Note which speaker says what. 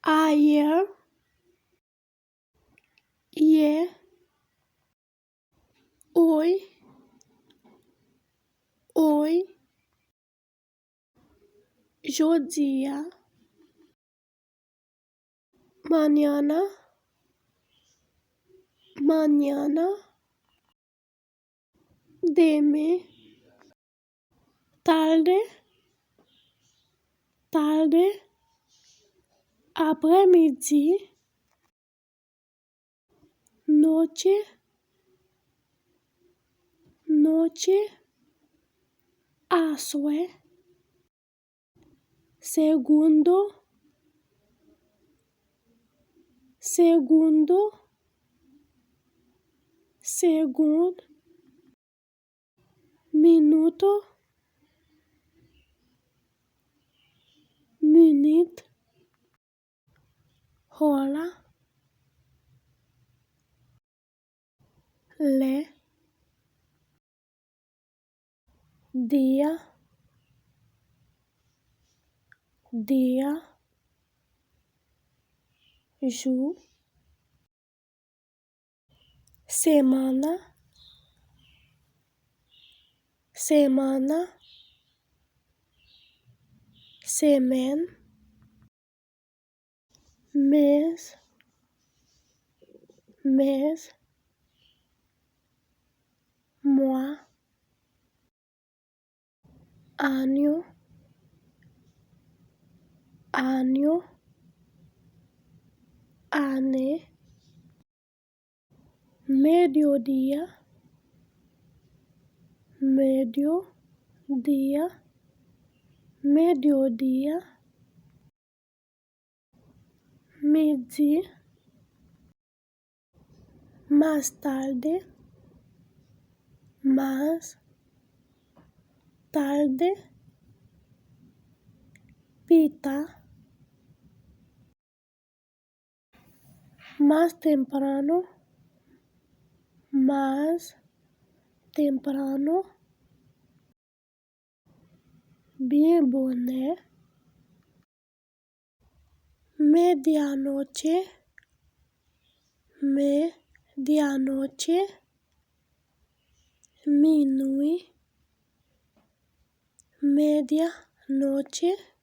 Speaker 1: ayer, ye, hoy, dia, mañana, deme, tarde, après-midi, noche, asue, segundo, minuto, minute, hora, le, dia, ju, semana, semaine, mês, mois, año, année, mediodía, midi, más tarde, pita, más temprano, bien bonnet, medianoche, minuit, medianoche.